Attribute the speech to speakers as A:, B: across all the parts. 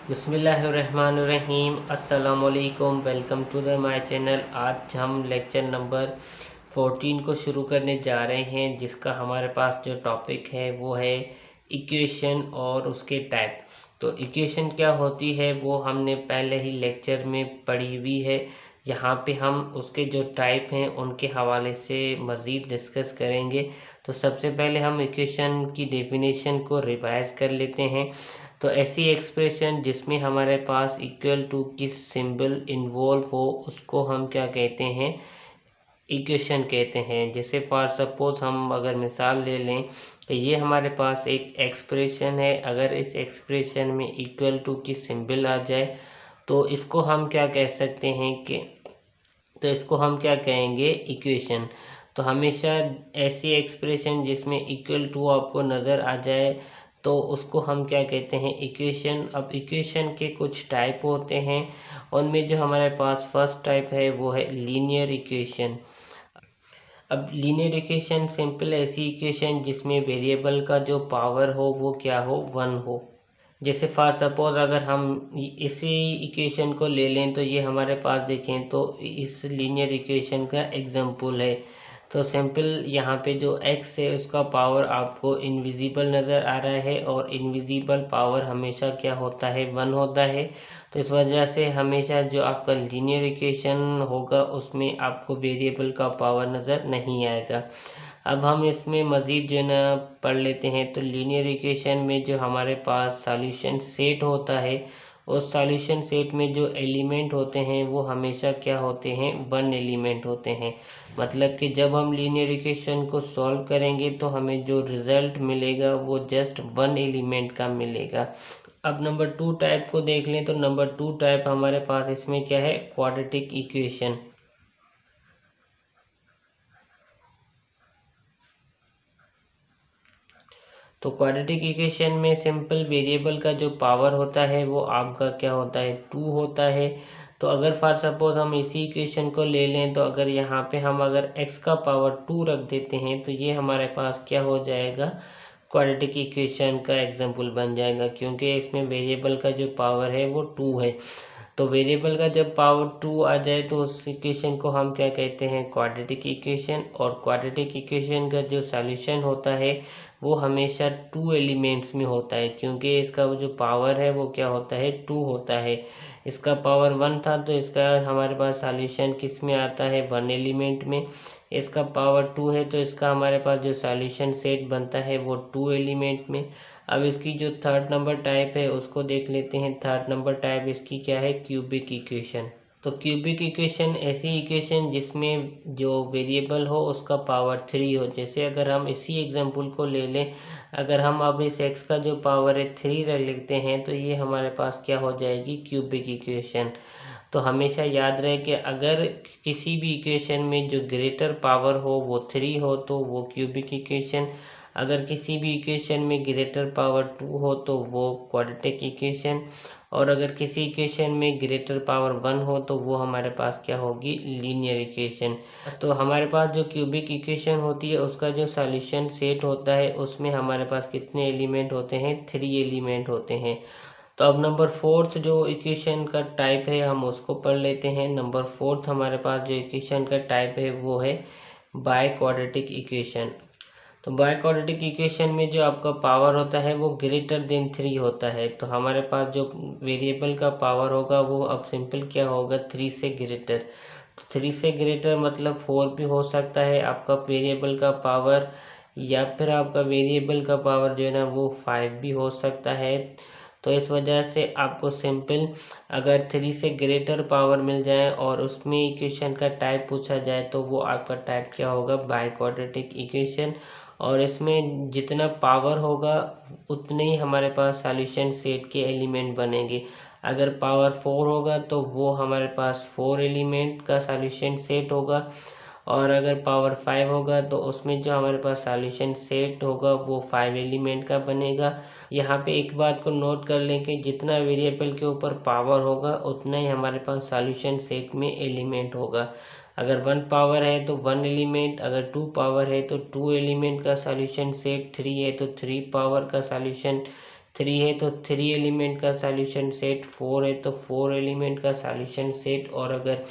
A: बिस्मिल्लाहिर्रहमानिर्रहीम। अस्सलामुअलैकुम। Welcome to the my channel. आज हम लेक्चर नंबर 14 को शुरू करने जा रहे हैं, जिसका हमारे पास जो टॉपिक है वो है इक्वेशन और उसके टाइप। तो इक्वेशन क्या होती है वो हमने पहले ही लेक्चर में पढ़ी हुई है। यहाँ पे हम उसके जो टाइप हैं उनके हवाले से मज़ीद डिस्कस करेंगे। तो सबसे पहले हम इक्वेशन की डेफिनेशन को रिवाइज कर लेते हैं। तो ऐसी एक्सप्रेशन जिसमें हमारे पास इक्वल टू की सिंबल इन्वॉल्व हो उसको हम क्या कहते हैं, इक्वेशन कहते हैं। जैसे फॉर सपोज हम अगर मिसाल ले लें तो ये हमारे पास एक एक्सप्रेशन है। अगर इस एक्सप्रेशन में इक्वल टू की सिंबल आ जाए तो इसको हम क्या कह सकते हैं कि इसको हम क्या कहेंगे, इक्वेशन। तो हमेशा ऐसी एक्सप्रेशन जिसमें इक्वल टू आपको नज़र आ जाए तो उसको हम क्या कहते हैं, इक्वेशन। अब इक्वेशन के कुछ टाइप होते हैं, उनमें जो हमारे पास फर्स्ट टाइप है वो है लीनियर इक्वेशन। अब लीनियर इक्वेशन सिंपल ऐसी इक्वेशन जिसमें वेरिएबल का जो पावर हो वो क्या हो, 1 हो। जैसे फॉर सपोज अगर हम इसी इक्वेशन को ले लें तो ये हमारे पास देखें तो इस लीनियर इक्वेशन का एग्जांपल है। तो सिंपल यहाँ पे जो x है उसका पावर आपको इनविजिबल नज़र आ रहा है, और इनविजिबल पावर हमेशा क्या होता है, 1 होता है। तो इस वजह से हमेशा जो आपका लीनियर इक्वेशन होगा उसमें आपको वेरिएबल का पावर नज़र नहीं आएगा। अब हम इसमें मज़ीद जो है ना पढ़ लेते हैं। तो लीनियर इक्वेशन में जो हमारे पास सॉल्यूशन सेट होता है, उस सॉल्यूशन सेट में जो एलिमेंट होते हैं वो हमेशा क्या होते हैं, 1 एलिमेंट होते हैं। मतलब कि जब हम लीनियर इक्वेशन को सॉल्व करेंगे तो हमें जो रिज़ल्ट मिलेगा वो जस्ट 1 एलिमेंट का मिलेगा। अब नंबर 2 टाइप को देख लें। तो नंबर 2 टाइप हमारे पास इसमें क्या है, क्वाड्रेटिक इक्वेशन। तो क्वाड्रेटिक इक्वेशन में सिंपल वेरिएबल का जो पावर होता है वो आपका क्या होता है, 2 होता है। तो अगर फॉर सपोज हम इसी इक्वेशन को ले लें तो अगर यहाँ पे हम अगर x का पावर 2 रख देते हैं तो ये हमारे पास क्या हो जाएगा, क्वाड्रेटिक इक्वेशन का एग्जांपल बन जाएगा, क्योंकि इसमें वेरिएबल का जो पावर है वो 2 है। तो वेरिएबल का जब पावर 2 आ जाए तो उस इक्वेशन को हम क्या कहते हैं, क्वाड्रेटिक इक्वेशन। और क्वाड्रेटिक इक्वेशन का जो सॉल्यूशन होता है वो हमेशा 2 एलिमेंट्स में होता है, क्योंकि इसका वो जो पावर है वो क्या होता है, 2 होता है। इसका पावर 1 था तो इसका हमारे पास सॉल्यूशन किस में आता है, 1 एलिमेंट में। इसका पावर 2 है तो इसका हमारे पास जो सॉल्यूशन सेट बनता है वो 2 एलिमेंट में। अब इसकी जो थर्ड नंबर टाइप है उसको देख लेते हैं। थर्ड नंबर टाइप इसकी क्या है, क्यूबिक इक्वेशन। तो क्यूबिक इक्वेशन ऐसी इक्वेशन जिसमें जो वेरिएबल हो उसका पावर 3 हो। जैसे अगर हम इसी एग्जांपल को ले लें, अगर हम अब इस x का जो पावर है 3 रख लेते हैं तो ये हमारे पास क्या हो जाएगी, क्यूबिक इक्वेशन। तो हमेशा याद रहे कि अगर किसी भी इक्वेशन में जो ग्रेटर पावर हो वो 3 हो तो वो क्यूबिक इक्वेशन। अगर किसी भी इक्वेशन में ग्रेटर पावर 2 हो तो वो क्वाड्रेटिक इक्वेशन। और अगर किसी इक्वेशन में ग्रेटर पावर 1 हो तो वो हमारे पास क्या होगी, लीनियर इक्वेशन। तो हमारे पास जो क्यूबिक इक्वेशन होती है उसका जो सॉल्यूशन सेट होता है उसमें हमारे पास कितने एलिमेंट होते हैं, 3 एलिमेंट होते हैं। तो अब नंबर 4 जो इक्वेशन का टाइप है हम उसको पढ़ लेते हैं। नंबर 4 हमारे पास जो इक्वेशन का टाइप है वो है बाय क्वाड्रेटिक इक्वेशन। तो बाय क्वाड्रेटिक इक्वेशन में जो आपका पावर होता है वो ग्रेटर देन 3 होता है। तो हमारे पास जो वेरिएबल का पावर होगा वो अब सिंपल क्या होगा, 3 से ग्रेटर। तो 3 से ग्रेटर मतलब 4 भी हो सकता है आपका वेरिएबल का पावर, या फिर आपका वेरिएबल का पावर जो है ना वो 5 भी हो सकता है। तो इस वजह से आपको सिंपल अगर 3 से ग्रेटर पावर मिल जाए और उसमें इक्वेशन का टाइप पूछा जाए तो वो आपका टाइप क्या होगा, बाय क्वाड्रेटिक इक्वेशन। और इसमें जितना पावर होगा उतने ही हमारे पास सॉल्यूशन सेट के एलिमेंट बनेंगे। अगर पावर 4 होगा तो वो हमारे पास 4 एलिमेंट का सॉल्यूशन सेट होगा, और अगर पावर 5 होगा तो उसमें जो हमारे पास सॉल्यूशन सेट होगा वो 5 एलिमेंट का बनेगा। यहाँ पे एक बात को नोट कर लें कि जितना वेरिएबल के ऊपर पावर होगा उतना ही हमारे पास सॉल्यूशन सेट में एलिमेंट होगा। अगर 1 पावर है तो 1 एलिमेंट, अगर 2 पावर है तो 2 एलिमेंट का सॉल्यूशन सेट, 3 है तो 3 पावर का सॉल्यूशन 3 है तो 3 एलिमेंट का सॉल्यूशन सेट, 4 है तो 4 एलिमेंट का सॉल्यूशन सेट, और अगर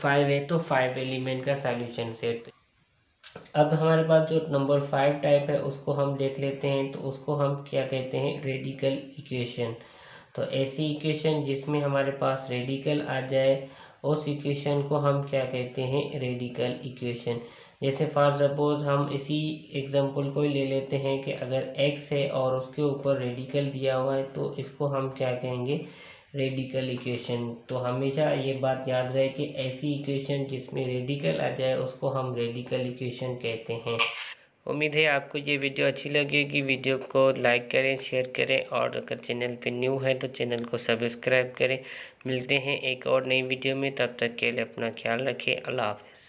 A: 5 है तो 5 एलिमेंट का सॉल्यूशन सेट। अब हमारे पास जो नंबर 5 टाइप है उसको हम देख लेते हैं, तो उसको हम क्या कहते हैं, रेडिकल इक्वेशन। तो ऐसी इक्वेशन जिसमें हमारे पास रेडिकल आ जाए, उस इक्वेशन को हम क्या कहते हैं, रेडिकल इक्वेशन। जैसे फॉर सपोज हम इसी एग्जांपल को ही ले लेते हैं कि अगर x है और उसके ऊपर रेडिकल दिया हुआ है तो इसको हम क्या कहेंगे, रेडिकल इक्वेशन। तो हमेशा ये बात याद रहे कि ऐसी इक्वेशन जिसमें रेडिकल आ जाए उसको हम रेडिकल इक्वेशन कहते हैं। उम्मीद है आपको ये वीडियो अच्छी लगेगी। वीडियो को लाइक करें, शेयर करें, और अगर चैनल पे न्यू है तो चैनल को सब्सक्राइब करें। मिलते हैं एक और नई वीडियो में, तब तक के लिए अपना ख्याल रखें। अल्लाह हाफ़िज़।